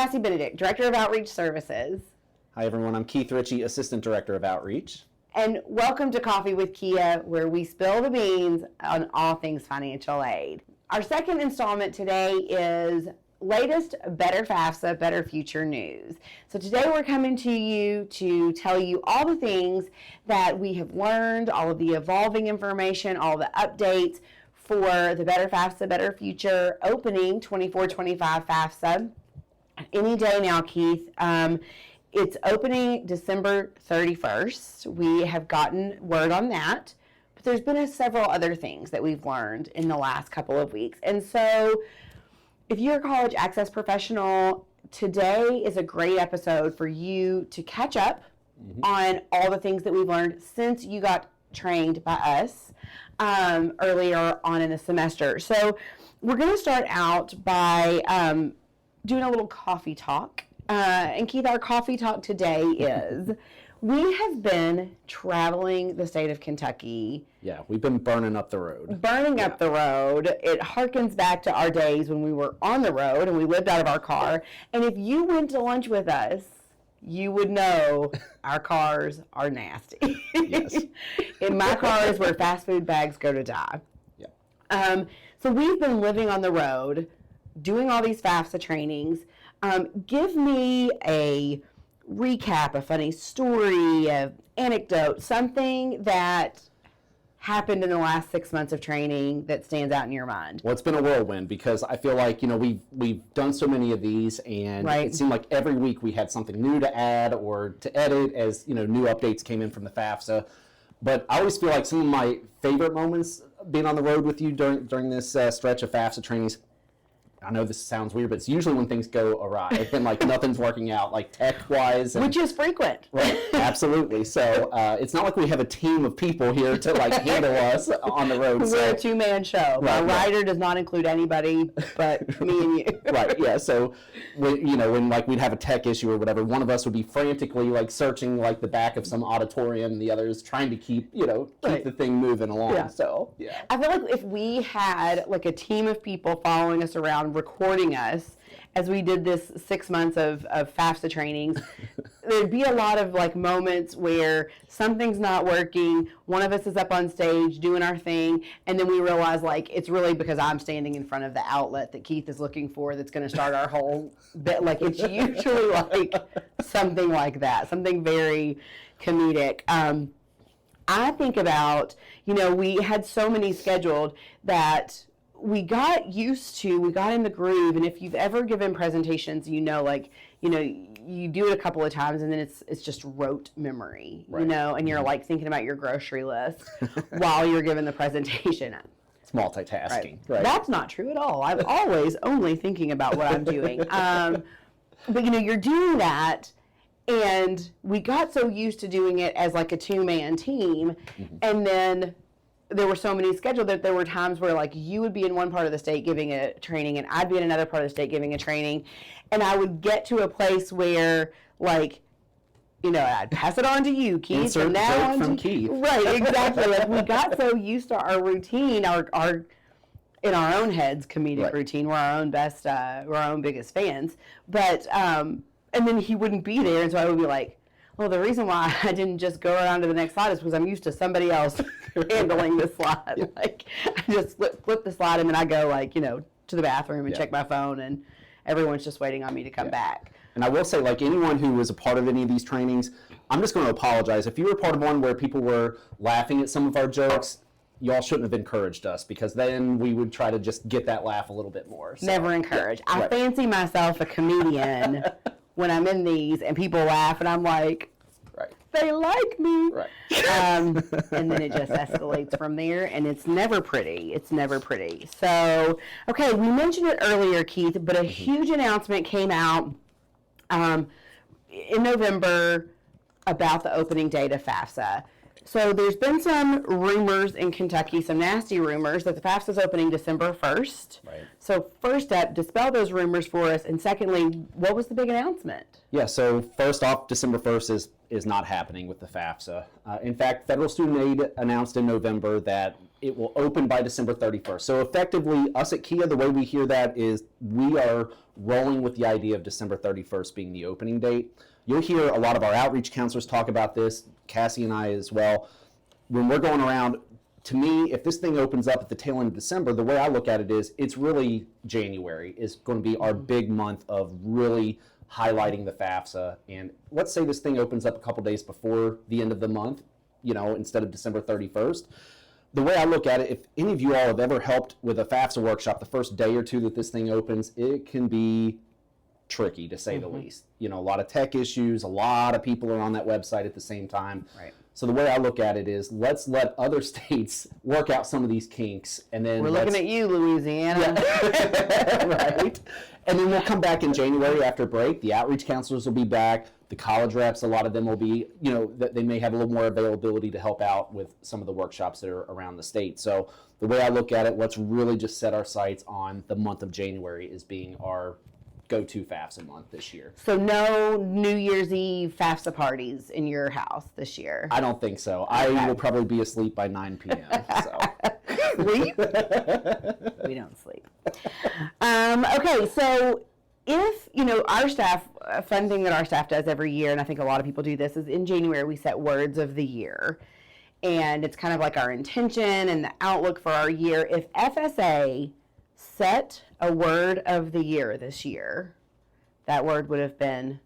Cassie Benedict, Director of Outreach Services. Hi, everyone. I'm Keith Ritchie, Assistant Director of Outreach. And welcome to Coffee with Kia, where we spill the beans on all things financial aid. Our second installment today is latest Better FAFSA, Better Future news. So today we're coming to you to tell you all the things that we have learned, all of the evolving information, all the updates for the Better FAFSA, Better Future opening 24-25 FAFSA. Any day now, Keith. It's opening December 31st. We have gotten word on that, but there's been several other things that we've learned in the last couple of weeks. And so if you're a college access professional, today is a great episode for you to catch up on all the things that we've learned since you got trained by us earlier on in the semester. So we're going to start out by doing a little coffee talk. And Keith, our coffee talk today is, we have been traveling the state of Kentucky. Yeah, we've been burning up the road. Burning up the road. It harkens back to our days when we were on the road and we lived out of our car. And if you went to lunch with us, you would know our cars are nasty. Yes. In my car is where fast food bags go to die. Yeah. So we've been living on the road, doing all these FAFSA trainings. Give me a recap, a funny story, an anecdote, something that happened in the last 6 months of training that stands out in your mind. Well, it's been a whirlwind because I feel like, we've done so many of these, and it seemed like every week we had something new to add or to edit as, new updates came in from the FAFSA. But I always feel like some of my favorite moments being on the road with you during this stretch of FAFSA trainings, I know this sounds weird, but it's usually when things go awry and nothing's working out, tech-wise. Which is frequent. Right, absolutely. So it's not like we have a team of people here to handle us on the road. We're a two-man show. Right, My rider does not include anybody but me and you. Right, yeah. So when we'd have a tech issue or whatever, one of us would be frantically searching the back of some auditorium, the others trying to keep the thing moving along. Yeah. So yeah. I feel like if we had a team of people following us around, recording us as we did this 6 months of FAFSA trainings, there'd be a lot of moments where something's not working, one of us is up on stage doing our thing, and then we realize it's really because I'm standing in front of the outlet that Keith is looking for that's going to start our whole bit. It's usually something like that, something very comedic. I think about, we had so many scheduled that we got in the groove, and if you've ever given presentations, you do it a couple of times and then it's just rote memory, right. And you're thinking about your grocery list while you're giving the presentation. It's multitasking. Right. That's not true at all. I'm always only thinking about what I'm doing. But you're doing that, and we got so used to doing it as a two-man team, and then there were so many scheduled that there were times where you would be in one part of the state giving a training and I'd be in another part of the state giving a training, and I would get to a place where I'd pass it on to you, Keith. Insert and now from Keith. Right, exactly. We got so used to our routine, our in our own heads comedic routine. We're our own best, we're our own biggest fans. But and then he wouldn't be there, and so I would be well, the reason why I didn't just go around to the next slide is because I'm used to somebody else handling this slide. Yeah. I just flip the slide and then I go to the bathroom and check my phone, and everyone's just waiting on me to come back. And I will say, anyone who was a part of any of these trainings, I'm just going to apologize. If you were part of one where people were laughing at some of our jokes, y'all shouldn't have encouraged us, because then we would try to just get that laugh a little bit more. So, Never encourage. I fancy myself a comedian when I'm in these and people laugh and I'm they like me. Right. And then it just escalates from there, and it's never pretty. It's never pretty. So, okay, we mentioned it earlier, Keith, but a huge announcement came out in November about the opening date of FAFSA. So there's been some rumors in Kentucky, some nasty rumors, that the FAFSA is opening December 1st. Right. So first up, dispel those rumors for us, and secondly, what was the big announcement? Yeah, so first off, December 1st is not happening with the FAFSA. In fact, federal student aid announced in November that it will open by December 31st. So effectively, us at Kia, the way we hear that is we are rolling with the idea of December 31st being the opening date. You'll hear a lot of our outreach counselors talk about this, Cassie and I as well. When we're going around, to me, if this thing opens up at the tail end of December, the way I look at it is it's really January is going to be our big month of really highlighting the FAFSA. And let's say this thing opens up a couple days before the end of the month, instead of December 31st. The way I look at it, if any of you all have ever helped with a FAFSA workshop the first day or two that this thing opens, it can be tricky, to say the least. A lot of tech issues, a lot of people are on that website at the same time. Right. So the way I look at it is, let's let other states work out some of these kinks, and then we're looking at you, Louisiana. Yeah. Right. And then we'll come back in January after break. The outreach counselors will be back. The college reps, a lot of them will be, they may have a little more availability to help out with some of the workshops that are around the state. So the way I look at it, let's really just set our sights on the month of January as being our go-to FAFSA month this year. So no New Year's Eve FAFSA parties in your house this year? I don't think so. Okay. I will probably be asleep by 9 p.m. So. Sleep? We don't sleep. Okay, so if, our staff, a fun thing that our staff does every year, and I think a lot of people do this, is in January we set words of the year. And it's kind of like our intention and the outlook for our year. If FSA set a word of the year this year, that word would have been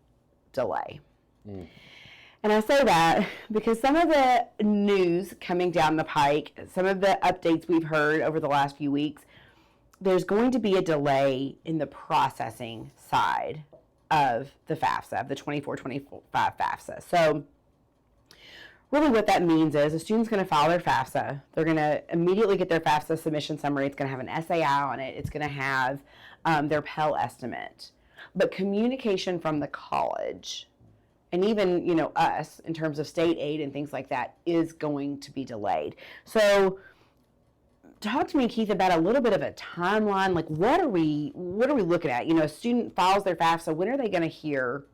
delay. And I say that because some of the news coming down the pike, some of the updates we've heard over the last few weeks, there's going to be a delay in the processing side of the FAFSA, of the 24-25 FAFSA. So really what that means is a student's going to file their FAFSA. They're going to immediately get their FAFSA submission summary. It's going to have an SAI on it. It's going to have their Pell estimate. But communication from the college, and even, us, in terms of state aid and things like that, is going to be delayed. So talk to me, Keith, about a little bit of a timeline. Like, what are we looking at? A student files their FAFSA. When are they going to hear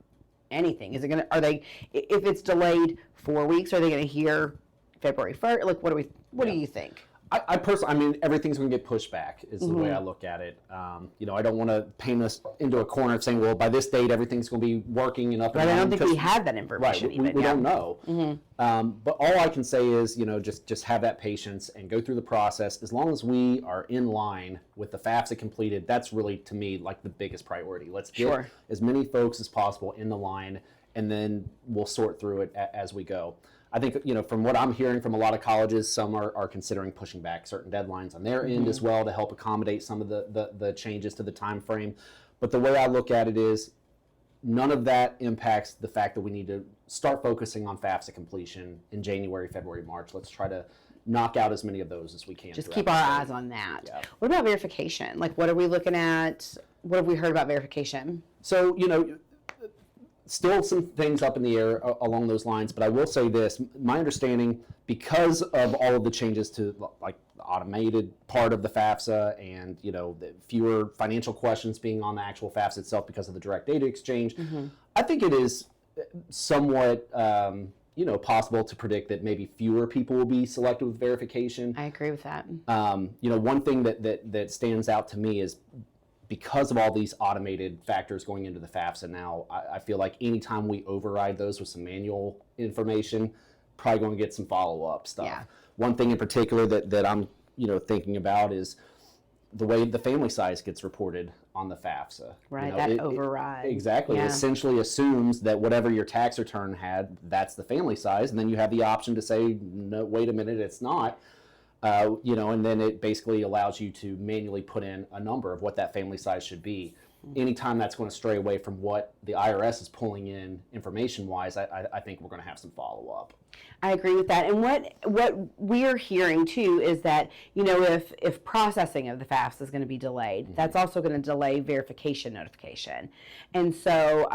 anything? Is it going to, if it's delayed 4 weeks, are they going to hear February 1st? Like, what do you think? I personally, everything's going to get pushed back is the way I look at it. I don't want to paint us into a corner of saying, well, by this date, everything's going to be working and up and running. I don't think we have that information. Right, we don't know. But all I can say is, just have that patience and go through the process. As long as we are in line with the FAFSA completed, that's really, to me, like the biggest priority. Let's get as many folks as possible in the line, and then we'll sort through it as we go. I think, from what I'm hearing from a lot of colleges, some are considering pushing back certain deadlines on their end as well to help accommodate some of the changes to the time frame. But the way I look at it is none of that impacts the fact that we need to start focusing on FAFSA completion in January, February, March. Let's try to knock out as many of those as we can. Just keep our eyes on that. Yeah. What about verification? Like, what are we looking at? What have we heard about verification? So, still some things up in the air along those lines, but I will say this, my understanding, because of all of the changes to like the automated part of the FAFSA and, the fewer financial questions being on the actual FAFSA itself because of the direct data exchange, I think it is somewhat, possible to predict that maybe fewer people will be selected with verification. I agree with that. One thing that stands out to me is because of all these automated factors going into the FAFSA now, I feel like anytime we override those with some manual information, probably going to get some follow-up stuff. Yeah. One thing in particular that I'm thinking about is the way the family size gets reported on the FAFSA. Right, that override. Exactly. Yeah. It essentially assumes that whatever your tax return had, that's the family size, and then you have the option to say, no, wait a minute, it's not. And then it basically allows you to manually put in a number of what that family size should be. Anytime that's going to stray away from what the IRS is pulling in information-wise, I think we're going to have some follow-up. I agree with that. And what we're hearing, too, is that, if processing of the FAFSA is going to be delayed, that's also going to delay verification notification. And so,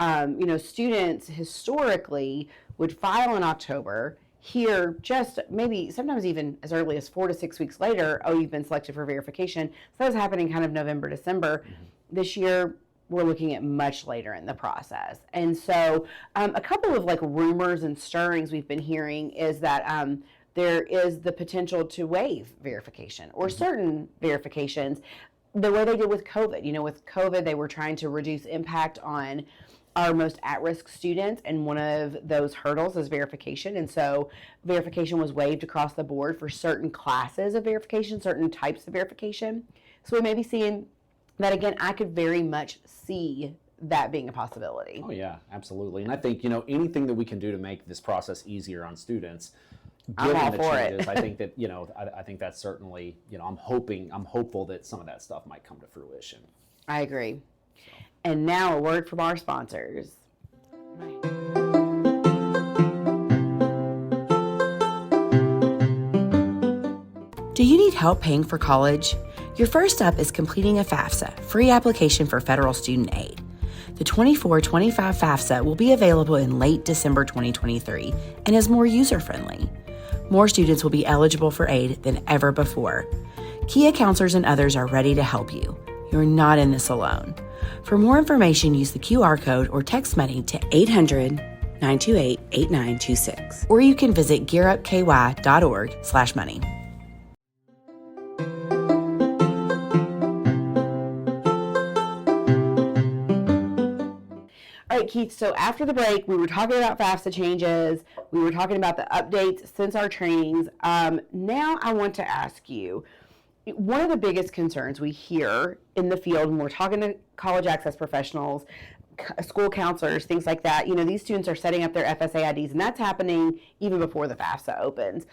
students historically would file in October, here just maybe sometimes even as early as 4 to 6 weeks later, oh, you've been selected for verification. So that was happening kind of November, December. This year, we're looking at much later in the process. And so a couple of like rumors and stirrings we've been hearing is that there is the potential to waive verification or certain verifications, the way they did with COVID. You know, with COVID, they were trying to reduce impact on our most at-risk students, and one of those hurdles is verification. And so verification was waived across the board for certain classes of verification, certain types of verification. So we may be seeing that again. I could very much see that being a possibility. Oh yeah, absolutely. And I think, you know, anything that we can do to make this process easier on students, given the changes, I think that, you know, I think that's certainly, you know, I'm hopeful that some of that stuff might come to fruition. I agree. And now a word from our sponsors. Do you need help paying for college? Your first step is completing a FAFSA, free application for federal student aid. The 24-25 FAFSA will be available in late December 2023 and is more user-friendly. More students will be eligible for aid than ever before. Kia counselors and others are ready to help you. You're not in this alone. For more information, use the QR code or text money to 800-928-8926. Or you can visit gearupky.org/money. All right, Keith, so after the break, we were talking about FAFSA changes. We were talking about the updates since our trainings. Now I want to ask you, one of the biggest concerns we hear in the field when we're talking to college access professionals, school counselors, things like that, you know, these students are setting up their FSA IDs, and that's happening even before the FAFSA opens.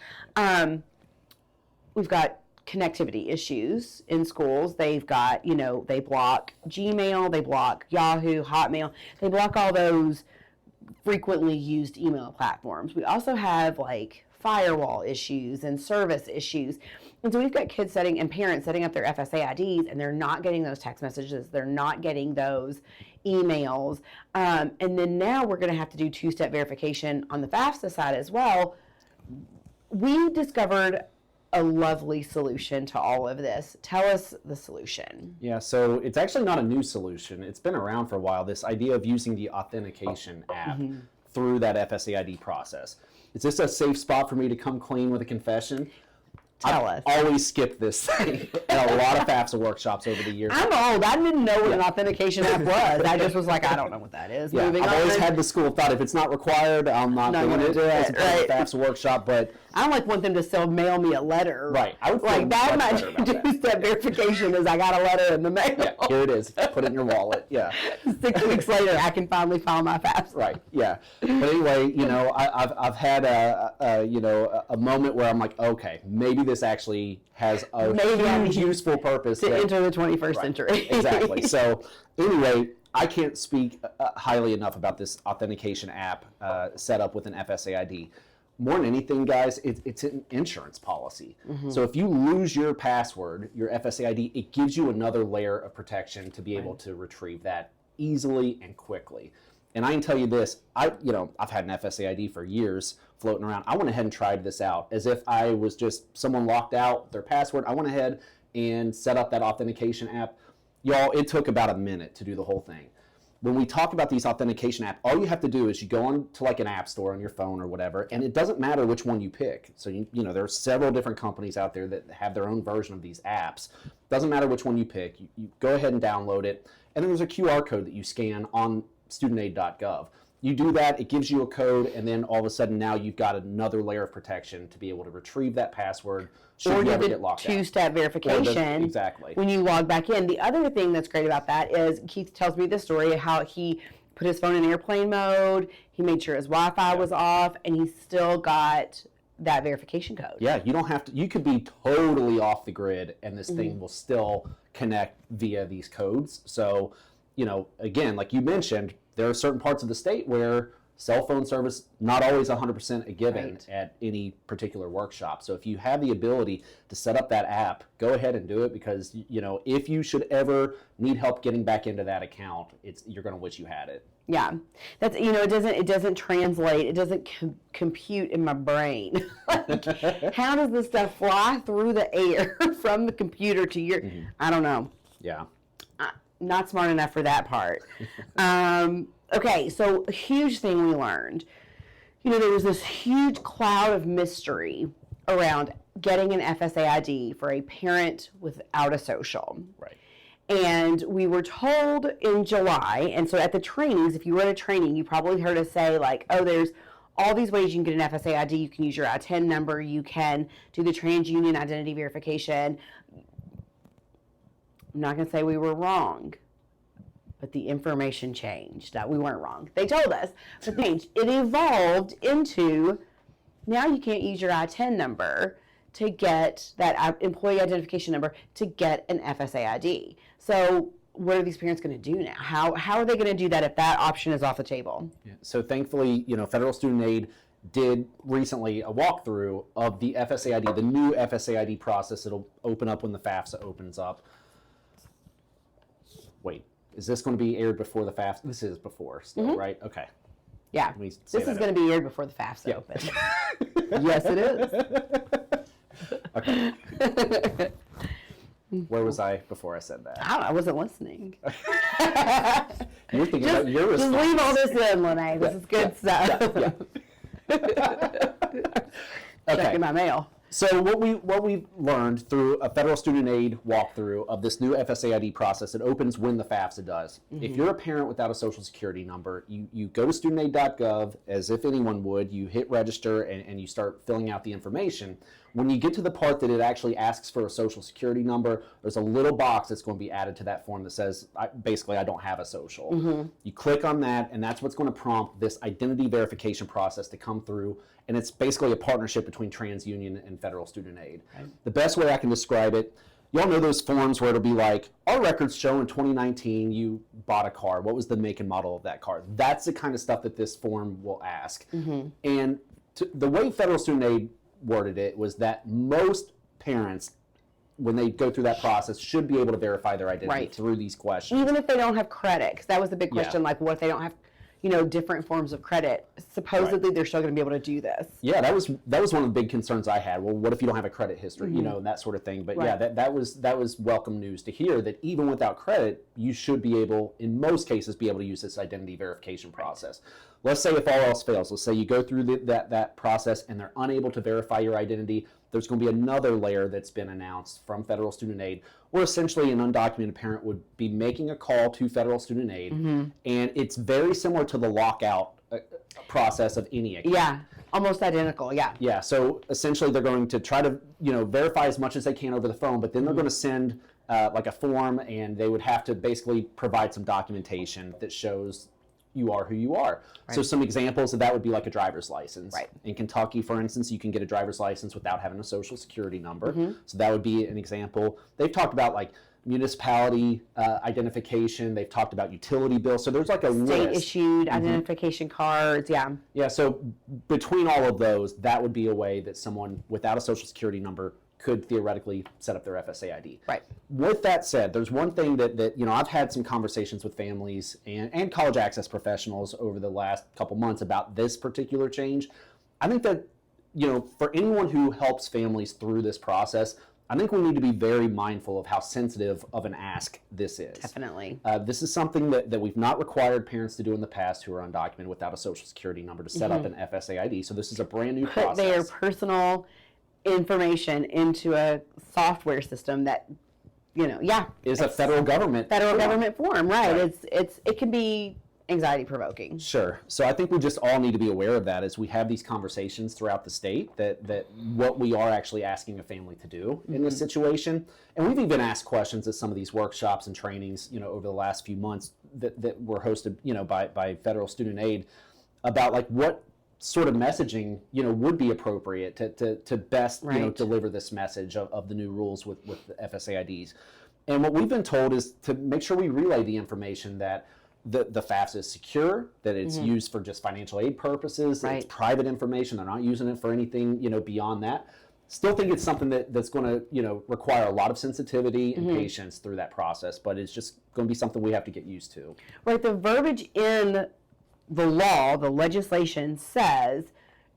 We've got connectivity issues in schools. They've got, you know, they block Gmail, they block Yahoo, Hotmail, they block all those frequently used email platforms. We also have like firewall issues and service issues. And so we've got kids and parents setting up their FSA IDs, and they're not getting those text messages. They're not getting those emails. And then now we're going to have to do two-step verification on the FAFSA side as well. We discovered a lovely solution to all of this. Tell us the solution. Yeah, so it's actually not a new solution. It's been around for a while, this idea of using the authentication app through that FSA ID process. Is this a safe spot for me to come clean with a confession? Tell us. Always skipped this thing at a lot of FAFSA workshops over the years. I'm old. I didn't know what an authentication app was. I just was like, I don't know what that is. Yeah, I've always had the school of thought, if it's not required, I'm not doing it as a part of the FAFSA workshop. But I don't like want them to still mail me a letter. Right. I would feel like that might two-step verification is I got a letter in the mail. Yeah, here it is. Put it in your wallet. Yeah. 6 weeks later, I can finally file my FAFSA. Right. Yeah. But anyway, you know, I've had a moment where I'm like, okay, maybe this actually has a huge useful purpose to enter the 21st century. Exactly. So anyway, I can't speak highly enough about this authentication app set up with an FSA ID. More than anything, guys, it's an insurance policy. So if you lose your password, your FSA ID, it gives you another layer of protection to be able to retrieve that easily and quickly. And I can tell you this, I've had an FSA ID for years floating around. I went ahead and tried this out as if I was just someone locked out their password. I went ahead and set up that authentication app. Y'all, it took about a minute to do the whole thing. When we talk about these authentication apps, all you have to do is you go on to like an app store on your phone or whatever, and it doesn't matter which one you pick. So, you know, there are several different companies out there that have their own version of these apps. Doesn't matter which one you pick. You go ahead and download it, and then there's a QR code that you scan on studentaid.gov. You do that, it gives you a code, and then all of a sudden now you've got another layer of protection to be able to retrieve that password should you ever get locked out. Or two-step verification. Exactly. When you log back in. The other thing that's great about that is Keith tells me the story of how he put his phone in airplane mode, he made sure his Wi-Fi was off, and he still got that verification code. Yeah, you don't have to, you could be totally off the grid and this thing will still connect via these codes. So, you know, again, like you mentioned, there are certain parts of the state where cell phone service not always 100% a given at any particular workshop. So if you have the ability to set up that app, go ahead and do it, because you know, if you should ever need help getting back into that account, you're going to wish you had it. Yeah, that's, you know, it doesn't translate, it doesn't compute in my brain. Like, how does this stuff fly through the air from the computer to your? I don't know. Yeah. Not smart enough for that part. Okay, so a huge thing we learned. You know, there was this huge cloud of mystery around getting an FSA ID for a parent without a social. Right. And we were told in July, and so at the trainings, if you were at a training, you probably heard us say like, oh, there's all these ways you can get an FSA ID. You can use your I-10 number. You can do the TransUnion identity verification. I'm not going to say we were wrong, but the information changed. That we weren't wrong. They told us, but it evolved into now you can't use your I-10 number to get that employee identification number to get an FSA ID. So what are these parents going to do now? How are they going to do that if that option is off the table? Yeah. So thankfully, Federal Student Aid did recently a walkthrough of the FSA ID, the new FSA ID process. It'll open up when the FAFSA opens up. Wait, is this going to be aired before the FAFSA? This is before still, right? Okay. Yeah, this is going to be aired before the FAFSA opens. Yes, it is. Okay. Where was I before I said that? I wasn't listening. You're thinking about your response. Just leave all this in, Lene. This is good stuff. Okay. Checking my mail. So what we learned through a Federal Student Aid walkthrough of this new FSA ID process, it opens when the FAFSA does. Mm-hmm. If you're a parent without a social security number, you go to studentaid.gov as if anyone would, you hit register and you start filling out the information. When you get to the part that it actually asks for a social security number, there's a little box that's going to be added to that form that says, basically, I don't have a social. Mm-hmm. You click on that, and that's what's going to prompt this identity verification process to come through. And it's basically a partnership between TransUnion and Federal Student Aid. Right. The best way I can describe it, y'all know those forms where it'll be like, our records show in 2019 you bought a car. What was the make and model of that car? That's the kind of stuff that this form will ask. Mm-hmm. And the way Federal Student Aid worded it was that most parents, when they go through that process, should be able to verify their identity through these questions. Even if they don't have credit, because that was the big question, like what if they don't have different forms of credit? Supposedly they're still going to be able to do this. Yeah, that was one of the big concerns I had. Well, what if you don't have a credit history, mm-hmm. And that sort of thing. But yeah, that was welcome news to hear that even without credit, you should be able, in most cases, be able to use this identity verification process. Let's say if all else fails, let's say you go through that process and they're unable to verify your identity, there's going to be another layer that's been announced from Federal Student Aid where essentially an undocumented parent would be making a call to Federal Student Aid, mm-hmm. and it's very similar to the lockout process of any account. Yeah, almost identical, yeah. Yeah, so essentially they're going to try to verify as much as they can over the phone, but then they're mm-hmm. going to send like a form, and they would have to basically provide some documentation that shows you are who you are. Right. So some examples of that would be like a driver's license. Right. In Kentucky, for instance, you can get a driver's license without having a social security number. Mm-hmm. So that would be an example. They've talked about like municipality identification. They've talked about utility bills. So there's like a state list. Issued mm-hmm. identification cards. Yeah. Yeah. So between all of those, that would be a way that someone without a social security number could theoretically set up their FSA ID. Right. With that said, there's one thing that I've had some conversations with families and college access professionals over the last couple months about this particular change. I think that, for anyone who helps families through this process, I think we need to be very mindful of how sensitive of an ask this is. Definitely. This is something that we've not required parents to do in the past who are undocumented without a social security number to set mm-hmm. up an FSA ID. So this is a brand new process. Put their personal information into a software system that is a federal government form, right? It can be anxiety provoking. Sure. So I think we just all need to be aware of that as we have these conversations throughout the state, that what we are actually asking a family to do mm-hmm. in this situation. And we've even asked questions at some of these workshops and trainings over the last few months that were hosted by Federal Student Aid about like what sort of messaging would be appropriate to best right. Deliver this message of the new rules with the FSA IDs. And what we've been told is to make sure we relay the information that the FAFSA is secure, that it's mm-hmm. used for just financial aid purposes, right. it's private information, they're not using it for anything beyond that. Still think it's something that's going to require a lot of sensitivity and mm-hmm. patience through that process, but it's just going to be something we have to get used to. Right, the verbiage in the law, the legislation says,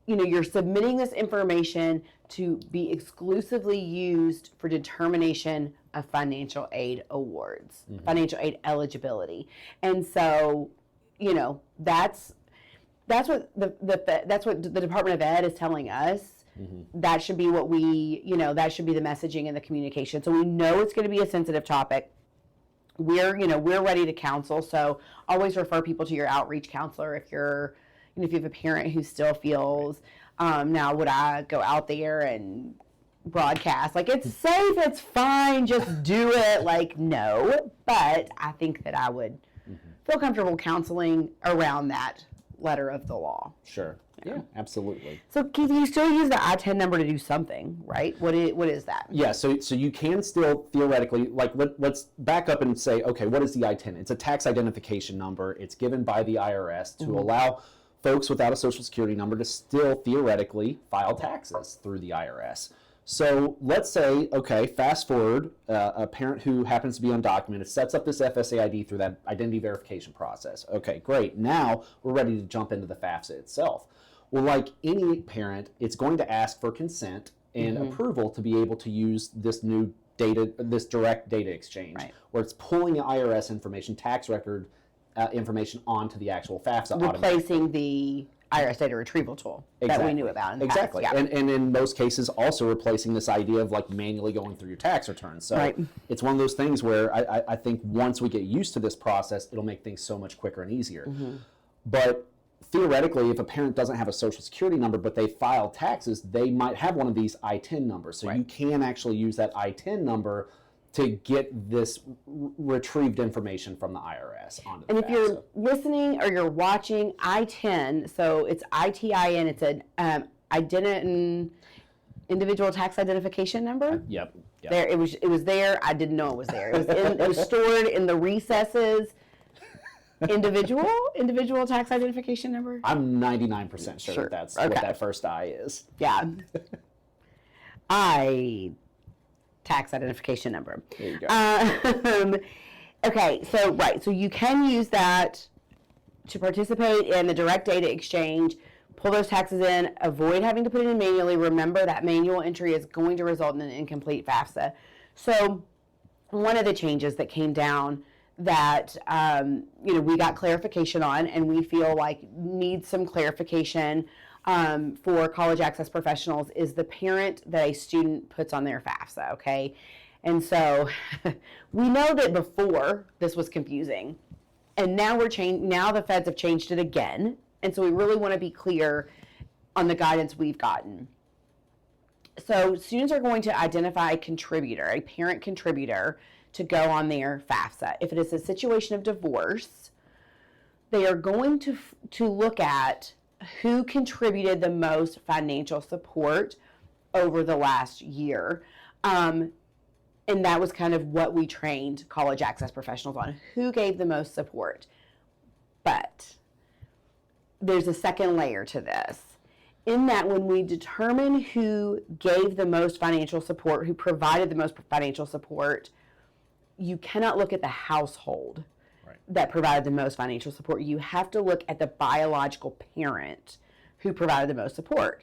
you're submitting this information to be exclusively used for determination of financial aid awards, mm-hmm. financial aid eligibility. And so, that's what the Department of Ed is telling us. That should be what that should be the messaging and the communication. So we know it's going to be a sensitive topic. We're ready to counsel. So always refer people to your outreach counselor if if you have a parent who still feels, now would I go out there and broadcast? Like, it's safe, it's fine, just do it. Like, no. But I think that I would feel comfortable counseling around that letter of the law. Sure. Yeah, absolutely. So, Keith, you still use the I-10 number to do something, right? What is that? Yeah, so you can still theoretically, like, let's back up and say, okay, what is the I-10? It's a tax identification number. It's given by the IRS to allow folks without a Social Security number to still theoretically file taxes through the IRS. So let's say, okay, fast forward, a parent who happens to be undocumented sets up this FSA ID through that identity verification process. Okay, great. Now we're ready to jump into the FAFSA itself. Well, like any parent, it's going to ask for consent and approval to be able to use this new data, this direct data exchange, where it's pulling the IRS information, tax record information onto the actual FAFSA. Replacing the IRS data retrieval tool that we knew about in the past. Yeah. And in most cases also replacing this idea of like manually going through your tax returns. So it's one of those things where I think once we get used to this process, it'll make things so much quicker and easier. But theoretically, if a parent doesn't have a Social Security number, but they file taxes, they might have one of these I-10 numbers. So you can actually use that I-10 number to get this retrieved information from the IRS onto the FAFSA. And if you're listening or you're watching, I-10, so it's ITIN, it's an individual tax identification number. Yep. There, it was there. I didn't know it was there. It was stored in the recesses. Individual tax identification number? I'm 99% sure that's what that first I is. Yeah. Tax identification number. There you go. Okay, so you can use that to participate in the direct data exchange, pull those taxes in, avoid having to put it in manually. Remember that manual entry is going to result in an incomplete FAFSA. So one of the changes that came down that we got clarification on, and we feel like needs some clarification for college access professionals, is the parent that a student puts on their FAFSA. Okay, and so we know that before this was confusing, and now now the feds have changed it again, and so we really want to be clear on the guidance we've gotten. So students are going to identify a contributor, a parent contributor, to go on their FAFSA. If it is a situation of divorce, they are going to look at who contributed the most financial support over the last year. And that was kind of what we trained college access professionals on, who gave the most support. But there's a second layer to this, in that when we determine who gave the most financial support, who provided the most financial support, you cannot look at the household that provided the most financial support. You have to look at the biological parent who provided the most support.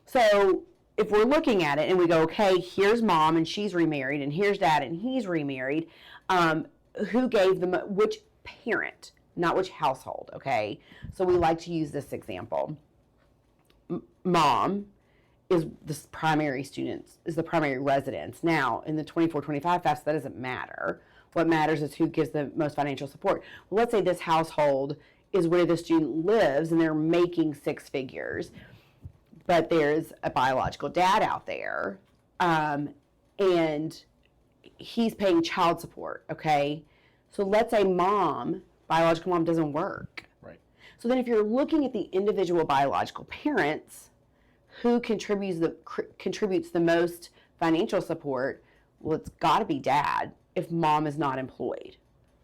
So if we're looking at it and we go, okay, here's mom and she's remarried, and here's dad and he's remarried, who gave which parent, not which household, okay? So we like to use this example. Mom is the primary residence. Now, in the 24-25 FAFSA, that doesn't matter. What matters is who gives the most financial support. Well, let's say this household is where the student lives and they're making six figures, but there's a biological dad out there, and he's paying child support, okay? So let's say biological mom doesn't work. Right. So then if you're looking at the individual biological parents, who contributes the most financial support, well, it's got to be dad if mom is not employed.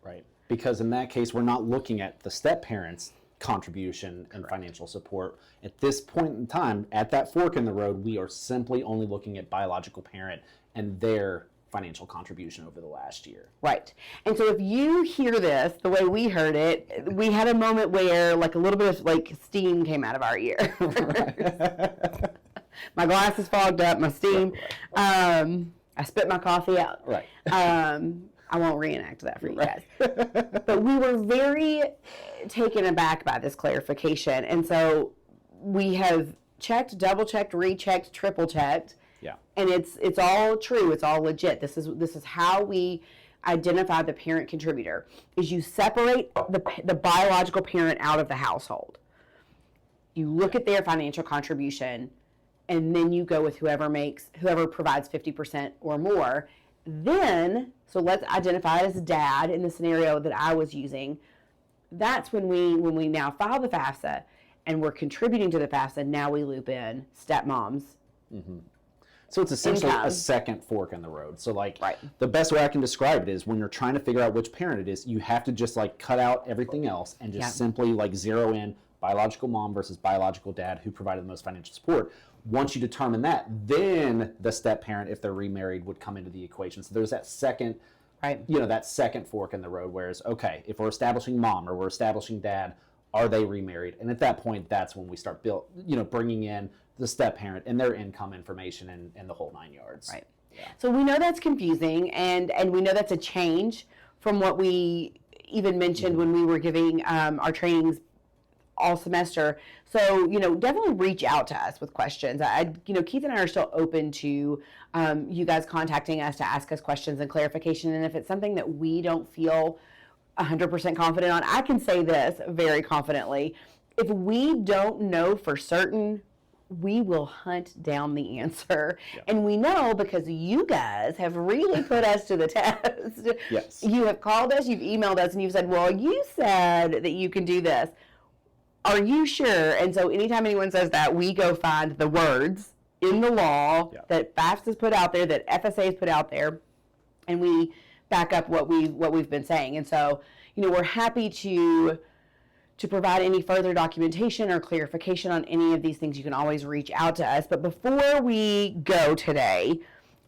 Right. Because in that case, we're not looking at the step-parents' contribution and financial support. At this point in time, at that fork in the road, we are simply only looking at biological parent and their financial contribution over the last year. Right. And so if you hear this the way we heard it, we had a moment where like a little bit of like steam came out of our ear. My glasses fogged up, my steam. I spit my coffee out. Right. I won't reenact that for you guys. But we were very taken aback by this clarification. And so we have checked, double checked, rechecked, triple checked. Yeah. And it's all true. It's all legit. This is how we identify the parent contributor. Is you separate the biological parent out of the household. You look at their financial contribution, and then you go with whoever provides 50% or more. Then, so let's identify it as dad in the scenario that I was using. That's when we now file the FAFSA and we're contributing to the FAFSA. Now we loop in stepmoms. Mm-hmm. So it's essentially a second fork in the road. So like the best way I can describe it is when you're trying to figure out which parent it is, you have to just like cut out everything else and just simply like zero in biological mom versus biological dad who provided the most financial support. Once you determine that, then the step parent, if they're remarried, would come into the equation. So there's that second, that second fork in the road. Whereas, okay, if we're establishing mom or we're establishing dad, are they remarried? And at that point, that's when we start bringing in the step parent and their income information and the whole 9 yards. Right. Yeah. So we know that's confusing, and we know that's a change from what we even mentioned when we were giving our trainings all semester. So, definitely reach out to us with questions. Keith and I are still open to you guys contacting us to ask us questions and clarification. And if it's something that we don't feel 100% confident on, I can say this very confidently. If we don't know for certain, we will hunt down the answer. Yeah. And we know because you guys have really put us to the test. Yes. You have called us, you've emailed us, and you've said, well, you said that you can do this. Are you sure? And so anytime anyone says that, we go find the words in the law that FAFSA's put out there, that FSA has put out there, and we back up what we've been saying. And so, we're happy to provide any further documentation or clarification on any of these things. You can always reach out to us. But before we go today,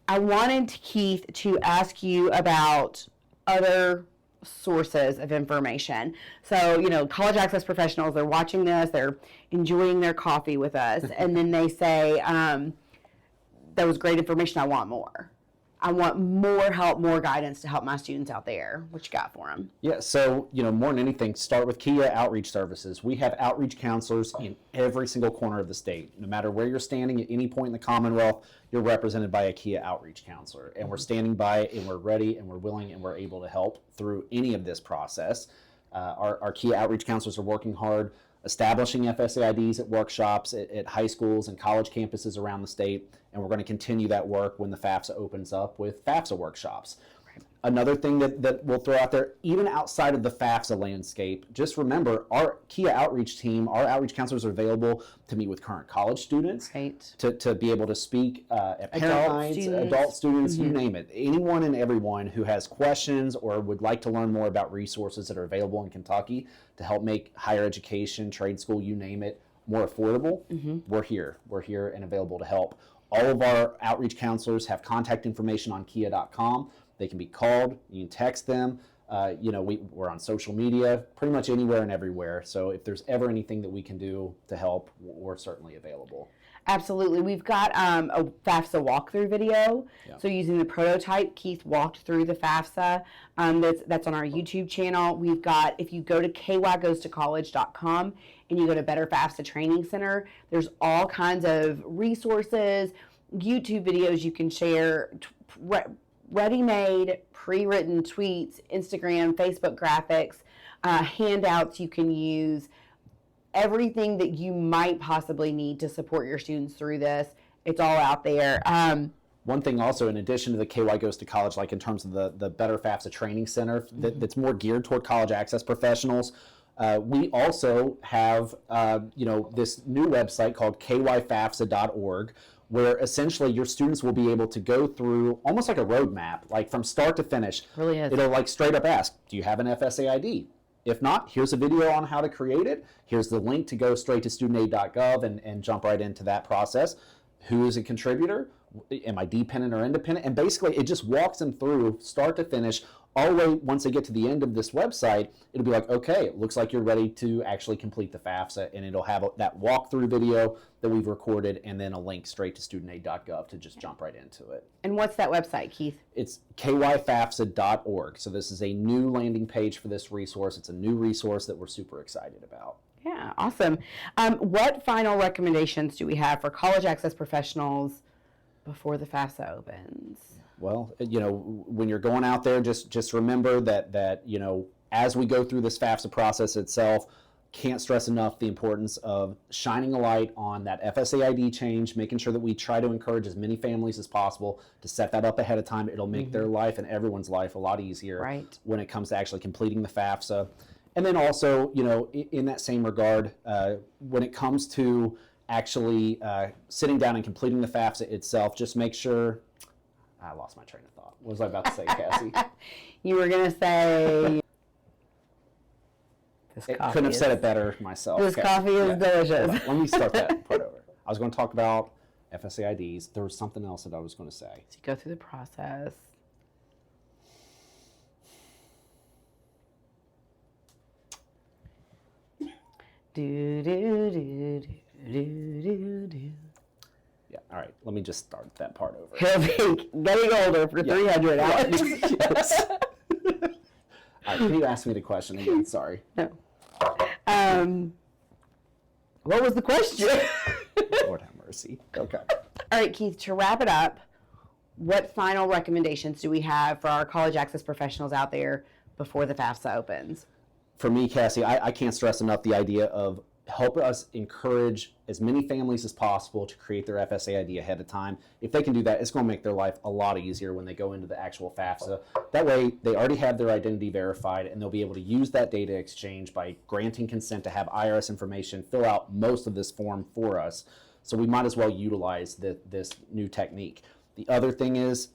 I wanted Keith to ask you about other sources of information. So, college access professionals, they're watching this, they're enjoying their coffee with us, and then they say, that was great information, I want more. I want more help, more guidance to help my students out there. What you got for them? Yeah, so, more than anything, start with Kia Outreach Services. We have outreach counselors in every single corner of the state. No matter where you're standing at any point in the Commonwealth, you're represented by a Kia Outreach Counselor. And we're standing by, and we're ready, and we're willing, and we're able to help through any of this process. Our Kia Outreach Counselors are working hard, establishing FSA IDs at workshops, at high schools and college campuses around the state, and we're going to continue that work when the FAFSA opens up with FAFSA workshops. Right. Another thing that we'll throw out there, even outside of the FAFSA landscape, just remember our Kia Outreach team, our outreach counselors are available to meet with current college students, to be able to speak at parent nights, adult students, you name it. Anyone and everyone who has questions or would like to learn more about resources that are available in Kentucky to help make higher education, trade school, you name it, more affordable, we're here. We're here and available to help. All of our outreach counselors have contact information on kia.com. They can be called, you can text them. We're on social media, pretty much anywhere and everywhere. So if there's ever anything that we can do to help, we're certainly available. Absolutely. We've got a FAFSA walkthrough video. Yeah. So using the prototype, Keith walked through the FAFSA. That's on our YouTube channel. We've got, if you go to kygoestocollege.com and you go to Better FAFSA Training Center, there's all kinds of resources, YouTube videos you can share, ready-made, pre-written tweets, Instagram, Facebook graphics, handouts you can use. Everything that you might possibly need to support your students through this, it's all out there. One thing also, in addition to the KY Goes to College, like in terms of the Better FAFSA Training Center that's more geared toward college access professionals, we also have this new website called kyfafsa.org, where essentially your students will be able to go through almost like a roadmap, like from start to finish. Really is. It'll like straight up ask, do you have an FSA ID? If not, here's a video on how to create it. Here's the link to go straight to studentaid.gov and jump right into that process. Who is a contributor? Am I dependent or independent? And basically, it just walks them through start to finish. All the way, once they get to the end of this website, it'll be like, okay, it looks like you're ready to actually complete the FAFSA, and it'll have that walkthrough video that we've recorded, and then a link straight to studentaid.gov to just jump right into it. And what's that website, Keith? It's kyfafsa.org. So this is a new landing page for this resource. It's a new resource that we're super excited about. Yeah, awesome. What final recommendations do we have for college access professionals before the FAFSA opens? Well, when you're going out there, just remember that as we go through this FAFSA process itself, can't stress enough the importance of shining a light on that FSA ID change, making sure that we try to encourage as many families as possible to set that up ahead of time. It'll make their life and everyone's life a lot easier when it comes to actually completing the FAFSA. And then also, in that same regard, when it comes to actually sitting down and completing the FAFSA itself, just make sure. I lost my train of thought. What was I about to say, Cassie? You were going to say. Couldn't have said it better myself. This coffee is delicious. Let me start that part over. I was going to talk about FSA IDs. There was something else that I was going to say. So you go through the process. Do, do, do, do, do, do. Yeah, all right. Let me just start that part over. Getting older for 300 hours. Yes. All right, can you ask me the question again? Sorry. No. What was the question? Lord have mercy. Okay. All right, Keith, to wrap it up, what final recommendations do we have for our college access professionals out there before the FAFSA opens? For me, Cassie, I can't stress enough the idea of help us encourage as many families as possible to create their FSA ID ahead of time. If they can do that, it's going to make their life a lot easier when they go into the actual FAFSA. That way, they already have their identity verified, and they'll be able to use that data exchange by granting consent to have IRS information fill out most of this form for us. So we might as well utilize this new technique. The other thing is,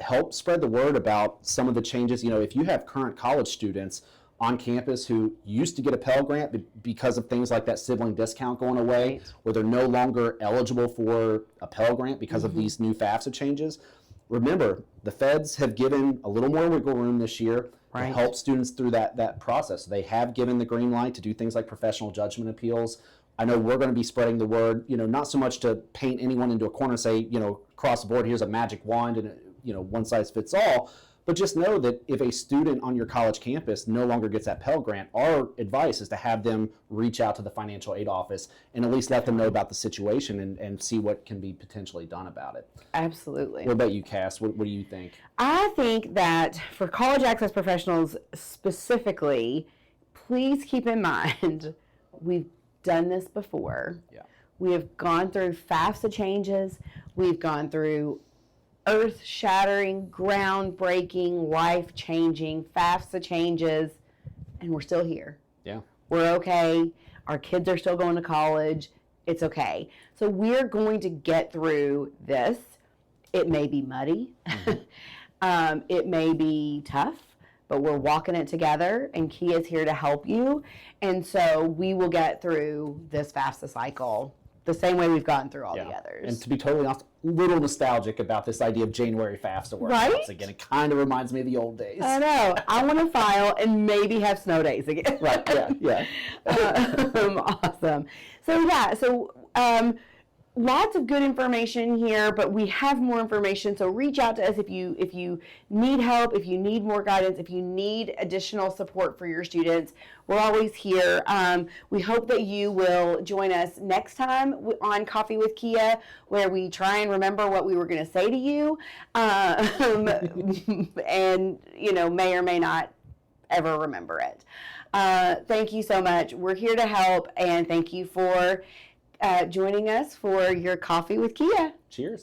help spread the word about some of the changes. If you have current college students on campus who used to get a Pell Grant because of things like that sibling discount going away, where they're no longer eligible for a Pell Grant because of these new FAFSA changes. Remember, the feds have given a little more wiggle room this year to help students through that process. They have given the green light to do things like professional judgment appeals. I know we're going to be spreading the word, not so much to paint anyone into a corner and say, across the board, here's a magic wand and, one size fits all. But just know that if a student on your college campus no longer gets that Pell Grant, our advice is to have them reach out to the financial aid office and at least let them know about the situation and see what can be potentially done about it. Absolutely. What about you, Cass? What do you think? I think that for college access professionals specifically, please keep in mind, we've done this before. Yeah. We have gone through FAFSA changes. We've gone through earth-shattering, groundbreaking, life-changing FAFSA changes, and we're still here. Yeah. We're okay. Our kids are still going to college. It's okay. So we're going to get through this. It may be muddy. It may be tough, but we're walking it together, and Kia's here to help you. And so we will get through this FAFSA cycle the same way we've gotten through all the others. And to be totally honest, a little nostalgic about this idea of January FAFSA workshops again. It kind of reminds me of the old days. I know. I want to file and maybe have snow days again. Right, yeah. Awesome. So lots of good information here, but we have more information. So reach out to us if you need help, if you need more guidance, if you need additional support for your students. We're always here. We hope that you will join us next time on Coffee with Kia, where we try and remember what we were going to say to you, and may or may not ever remember it. Thank you so much. We're here to help, and thank you for joining us for your Coffee with Kia. Cheers.